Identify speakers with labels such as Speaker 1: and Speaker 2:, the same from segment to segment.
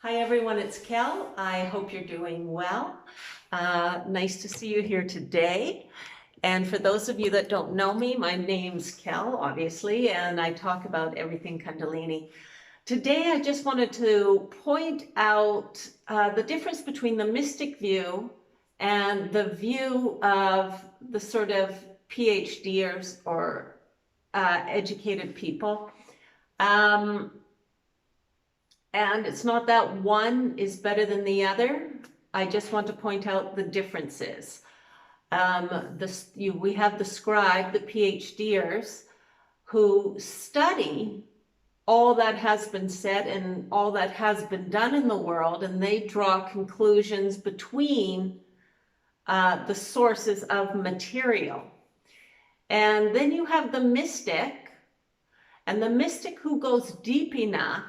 Speaker 1: Hi everyone, it's Kel. I hope you're doing well. Nice to see you here today. And for those of you that don't know me, my name's Kel, obviously, and I talk about everything Kundalini. Today I just wanted to point out the difference between the mystic view and the view of the sort of PhDers or educated people. And it's not that one is better than the other. I just want to point out the differences. We have the scribe, the PhDers, who study all that has been said and all that has been done in the world, and they draw conclusions between the sources of material. And then you have the mystic, and the mystic who goes deep enough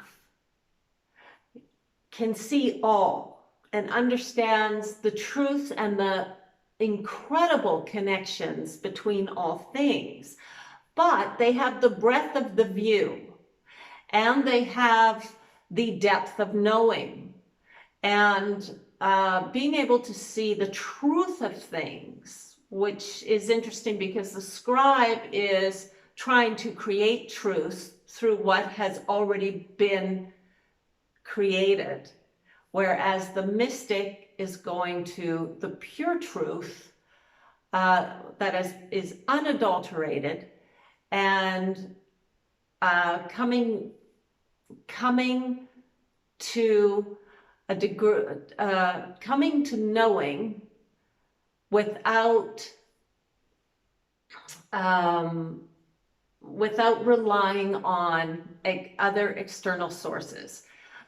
Speaker 1: can see all and understands the truth and the incredible connections between all things. But they have the breadth of the view, and they have the depth of knowing, and being able to see the truth of things, which is interesting because the scribe is trying to create truth through what has already been created, whereas the mystic is going to the pure truth that is unadulterated and coming to a degree, coming to knowing without relying on other external sources.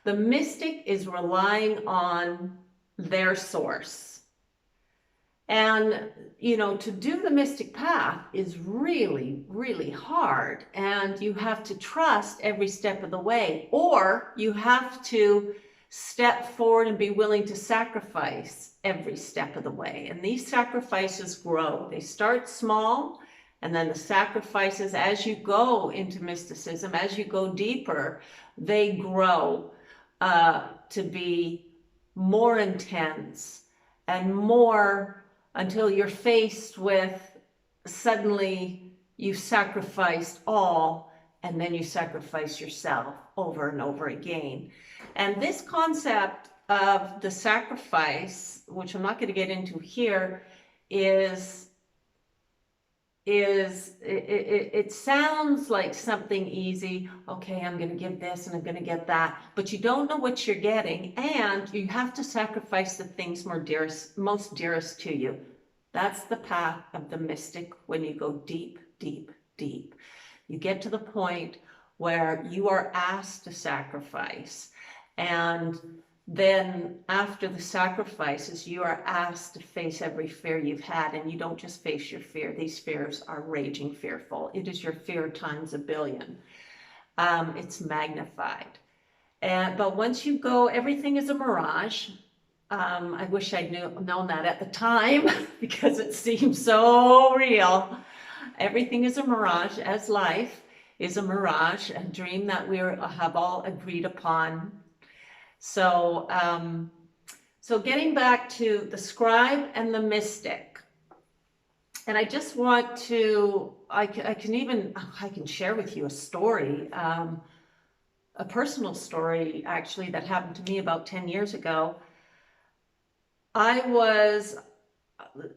Speaker 1: The mystic is relying on their source. And, to do the mystic path is really, really hard. And you have to trust every step of the way, or you have to step forward and be willing to sacrifice every step of the way. And these sacrifices grow. They start small, and then the sacrifices, as you go into mysticism, as you go deeper, they grow to be more intense and more, until you're faced with, suddenly you've sacrificed all, and then you sacrifice yourself over and over again. And this concept of the sacrifice, which I'm not going to get into here, it sounds like something easy. Okay, I'm going to give this and I'm going to get that, but you don't know what you're getting, and you have to sacrifice the things most dearest to you. That's the path of the mystic. When you go deep, deep, deep, you get to the point where you are asked to sacrifice, and then after the sacrifices, you are asked to face every fear you've had. And you don't just face your fear. These fears are raging fearful. It is your fear times a billion. It's magnified. But once you go, everything is a mirage. I wish I'd known that at the time because it seems so real. Everything is a mirage, as life is a mirage, a dream that we have all agreed upon. So, so getting back to the scribe and the mystic, and I just want to, I can share with you a story, a personal story actually that happened to me about 10 years ago. I was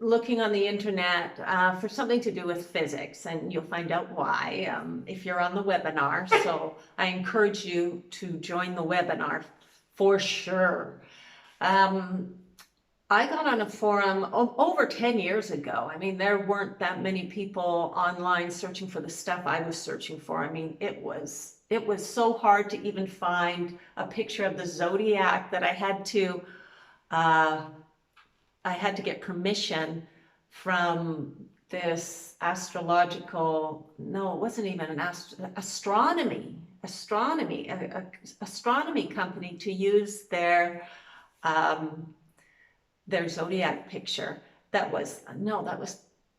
Speaker 1: looking on the internet for something to do with physics, and you'll find out why if you're on the webinar. So I encourage you to join the webinar for sure. I got on a forum over 10 years ago. I mean, there weren't that many people online searching for the stuff I was searching for. I mean, it was so hard to even find a picture of the zodiac that I had to get permission from this astrological, no, it wasn't even an astronomy company to use their zodiac picture. That was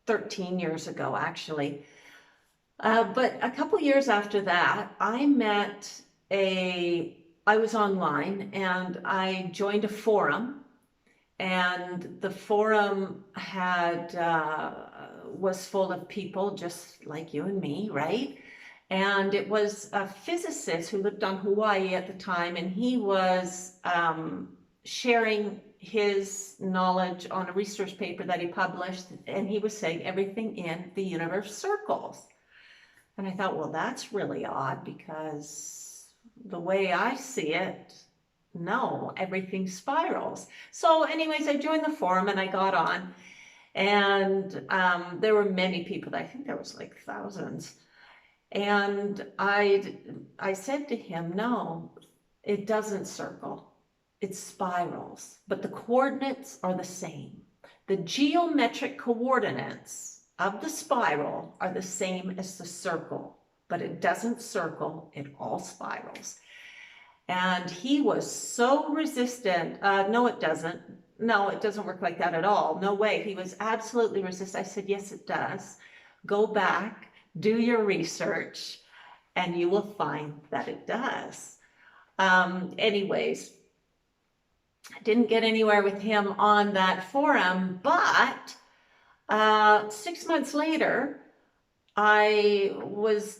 Speaker 1: 13 years ago, actually. But a couple years after that, I met a I was online and I joined a forum, and the forum had was full of people just like you and me, right? And it was a physicist who lived on Hawaii at the time, and he was sharing his knowledge on a research paper that he published, and he was saying everything in the universe circles. And I thought, well, that's really odd, because the way I see it, no, everything spirals. So anyways, I joined the forum and I got on, and there were many people. I think there was like thousands. And I said to him, no, it doesn't circle, it spirals, but the coordinates are the same. The geometric coordinates of the spiral are the same as the circle, but it doesn't circle, it all spirals. And he was so resistant. No, it doesn't. No, it doesn't work like that at all. No way. He was absolutely resistant. I said, yes, it does. Go back, do your research, and you will find that it does. Anyways, I didn't get anywhere with him on that forum, but 6 months later, I was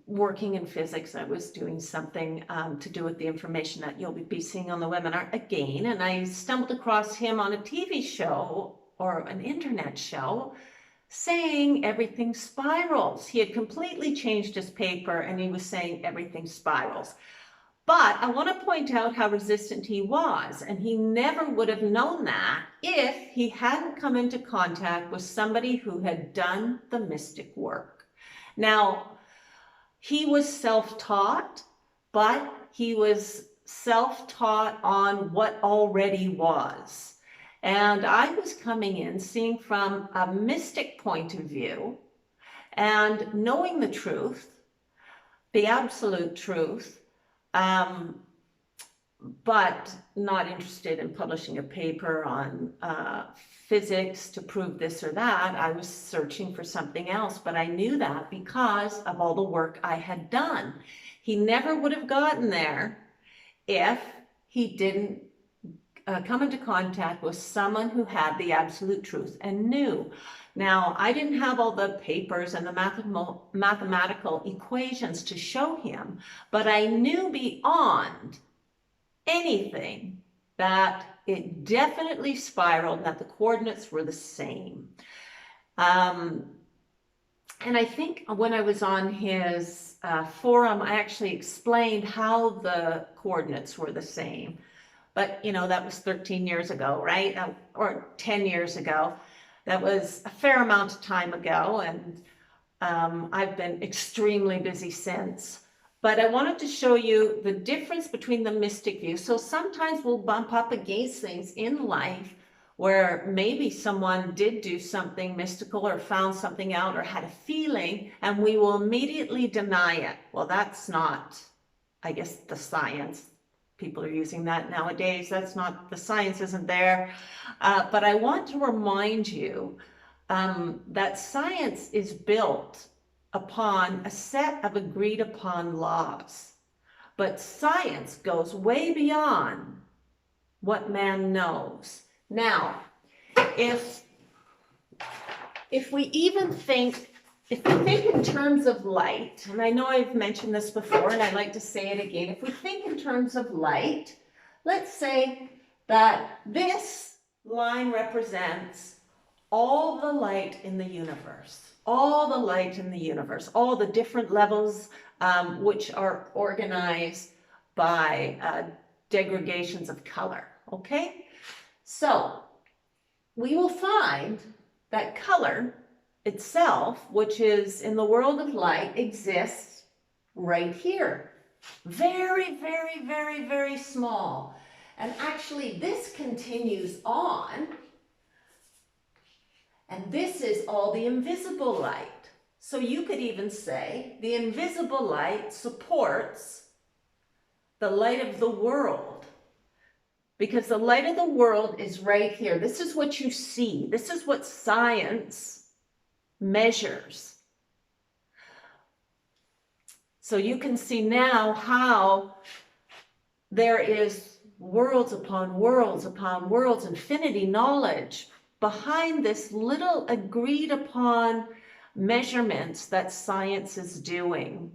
Speaker 1: working in physics. I was doing something to do with the information that you'll be seeing on the webinar again, and I stumbled across him on a TV show or an internet show saying everything spirals. He had completely changed his paper and he was saying everything spirals. But I want to point out how resistant he was, and he never would have known that if he hadn't come into contact with somebody who had done the mystic work. Now, he was self-taught, but he was self-taught on what already was. And I was coming in, seeing from a mystic point of view, and knowing the truth, the absolute truth, but not interested in publishing a paper on physics to prove this or that. I was searching for something else, but I knew that because of all the work I had done. He never would have gotten there if he didn't come into contact with someone who had the absolute truth and knew. Now, I didn't have all the papers and the mathematical equations to show him, but I knew beyond anything that it definitely spiraled, that the coordinates were the same. And I think when I was on his forum, I actually explained how the coordinates were the same. But, you know, that was 13 years ago, right? Or 10 years ago. That was a fair amount of time ago, and I've been extremely busy since. But I wanted to show you the difference between the mystic view. So sometimes we'll bump up against things in life where maybe someone did do something mystical or found something out or had a feeling, and we will immediately deny it. Well, that's not, I guess, the science. People are using that nowadays. That's not, the science isn't there. But I want to remind you that science is built upon a set of agreed upon laws. But science goes way beyond what man knows. Now, if we even think, if we think in terms of light, and I know I've mentioned this before and I'd like to say it again, if we think in terms of light, let's say that this line represents all the light in the universe, all the light in the universe, all the different levels which are organized by degradations of color, okay? So we will find that color itself, which is in the world of light, exists right here. Very, very, very, very small. And actually this continues on, and this is all the invisible light. So you could even say the invisible light supports the light of the world, because the light of the world is right here. This is what you see. This is what science measures. So you can see now how there is worlds upon worlds upon worlds, infinity knowledge behind this little agreed upon measurements that science is doing.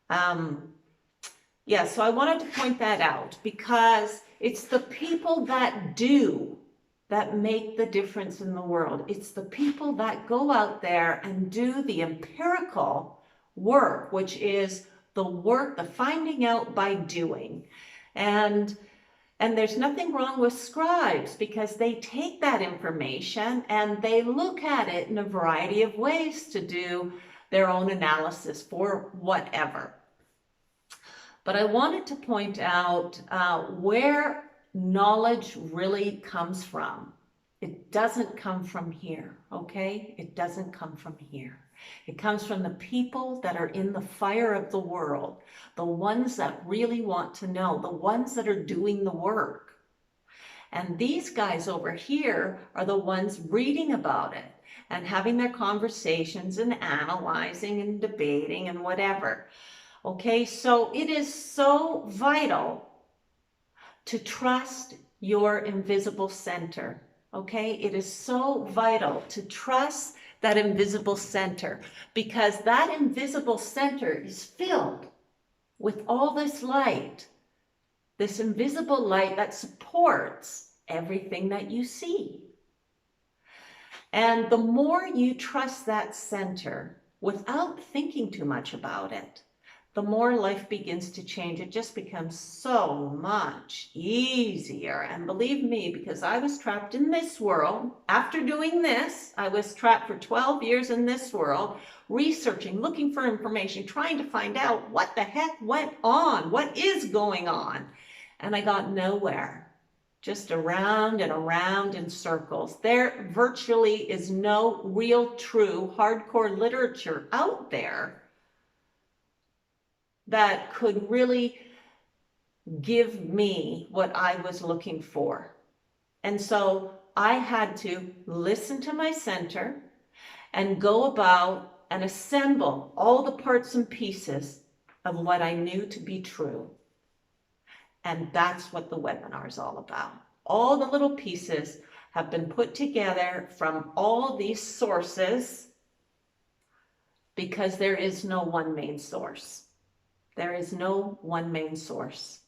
Speaker 1: Yeah, so I wanted to point that out because it's the people that do that make the difference in the world. It's the people that go out there and do the empirical work, which is the work, the finding out by doing. And there's nothing wrong with scribes because they take that information and they look at it in a variety of ways to do their own analysis for whatever. But I wanted to point out where knowledge really comes from. It doesn't come from here, okay? It doesn't come from here. It comes from the people that are in the fire of the world, the ones that really want to know, the ones that are doing the work. And these guys over here are the ones reading about it and having their conversations and analyzing and debating and whatever. Okay, so it is so vital to trust your invisible center. Okay, it is so vital to trust that invisible center because that invisible center is filled with all this light, this invisible light that supports everything that you see. And the more you trust that center without thinking too much about it, the more life begins to change. It just becomes so much easier. And believe me, because I was trapped in this world, after doing this, I was trapped for 12 years in this world, researching, looking for information, trying to find out what the heck went on, what is going on. And I got nowhere, just around and around in circles. There virtually is no real, true, hardcore literature out there that could really give me what I was looking for. And so I had to listen to my center and go about and assemble all the parts and pieces of what I knew to be true. And that's what the webinar is all about. All the little pieces have been put together from all these sources because there is no one main source. There is no one main source.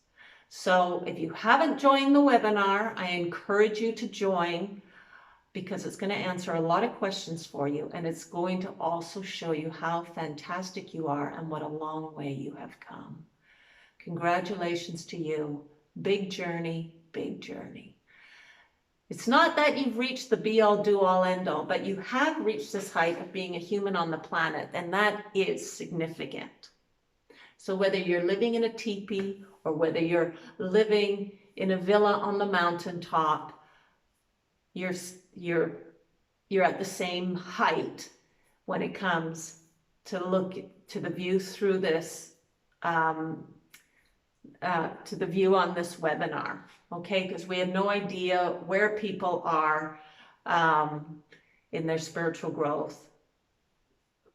Speaker 1: So if you haven't joined the webinar, I encourage you to join because it's going to answer a lot of questions for you. And it's going to also show you how fantastic you are and what a long way you have come. Congratulations to you. Big journey, big journey. It's not that you've reached the be-all, do-all, end-all, but you have reached this height of being a human on the planet, and that is significant. So whether you're living in a teepee or whether you're living in a villa on the mountaintop, you're at the same height when it comes to look to the view through this, to the view on this webinar, okay? Because we have no idea where people are in their spiritual growth,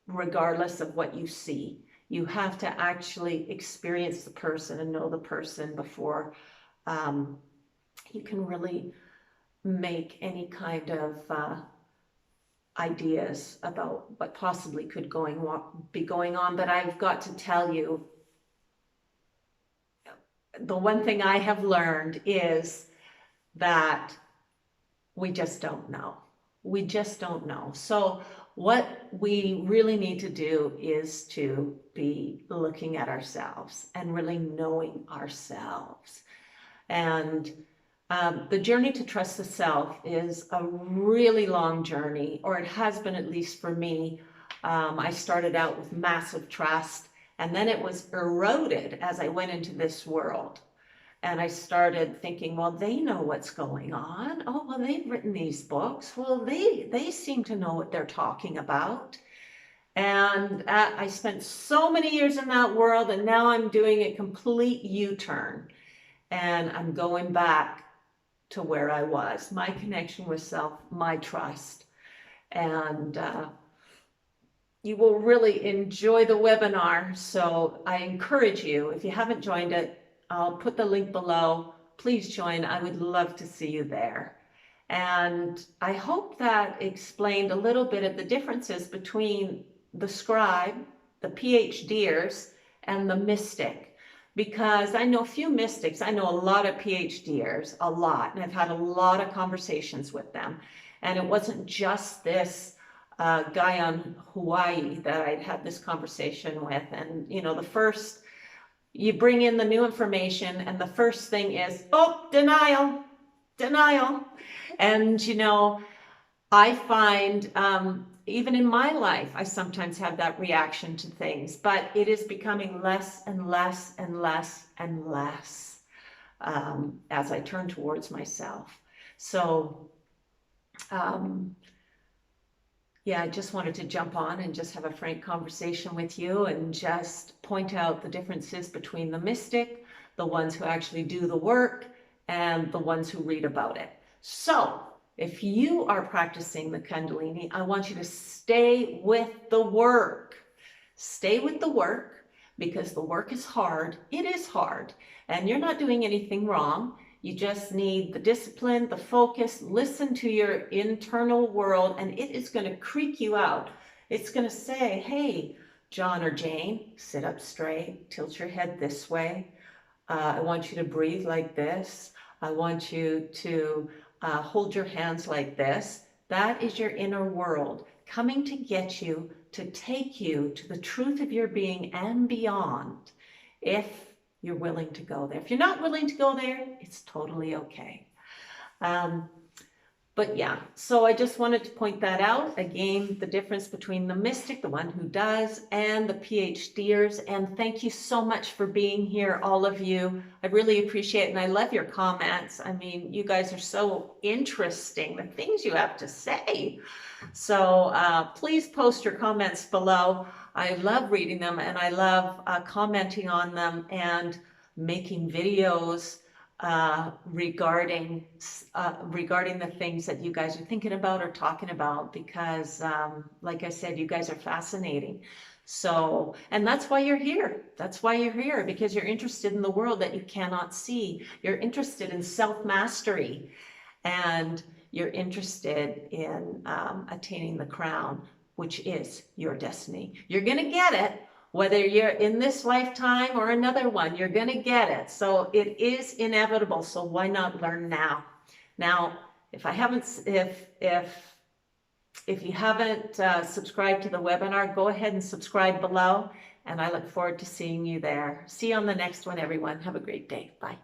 Speaker 1: regardless of what you see. You have to actually experience the person and know the person before you can really make any kind of ideas about what possibly could be going on. But I've got to tell you, the one thing I have learned is that we just don't know. We just don't know. So what we really need to do is to be looking at ourselves and really knowing ourselves. And the journey to trust the self is a really long journey, or it has been, at least for me. I started out with massive trust, and then it was eroded as I went into this world. And I started thinking, well, they know what's going on. Oh, well, they've written these books. Well, they seem to know what they're talking about. And I spent so many years in that world, and now I'm doing a complete U-turn. And I'm going back to where I was, my connection with self, my trust. And you will really enjoy the webinar. So I encourage you, if you haven't joined it, I'll put the link below. Please join. I would love to see you there. And I hope that explained a little bit of the differences between the scribe, the PhDers, and the mystic. Because I know a few mystics, I know a lot of PhDers, a lot, and I've had a lot of conversations with them. And it wasn't just this guy on Hawaii that I'd had this conversation with. And, you know, you bring in the new information and the first thing is, oh, denial, denial. And, you know, I find even in my life, I sometimes have that reaction to things, but it is becoming less and less and less and less as I turn towards myself. So, yeah, I just wanted to jump on and just have a frank conversation with you and just point out the differences between the mystic, the ones who actually do the work, and the ones who read about it. So, if you are practicing the Kundalini, I want you to stay with the work. Stay with the work because the work is hard. It is hard. And you're not doing anything wrong. You just need the discipline, the focus, listen to your internal world, and it is going to creak you out. It's going to say, hey, John or Jane, sit up straight, tilt your head this way. I want you to breathe like this. I want you to hold your hands like this. That is your inner world coming to get you, to take you to the truth of your being and beyond, if you're willing to go there. If you're not willing to go there, it's totally okay. But yeah, so I just wanted to point that out. Again, the difference between the mystic, the one who does, and the PhDers. And thank you so much for being here, all of you. I really appreciate it. And I love your comments. I mean, you guys are so interesting, the things you have to say. So please post your comments below. I love reading them and I love commenting on them and making videos regarding the things that you guys are thinking about or talking about, because like I said, you guys are fascinating. So, and that's why you're here. That's why you're here, because you're interested in the world that you cannot see. You're interested in self-mastery, and you're interested in attaining the crown, which is your destiny. You're going to get it. Whether you're in this lifetime or another one, you're going to get it. So it is inevitable. So why not learn now? Now, if you haven't subscribed to the webinar, go ahead and subscribe below. And I look forward to seeing you there. See you on the next one, everyone. Have a great day. Bye.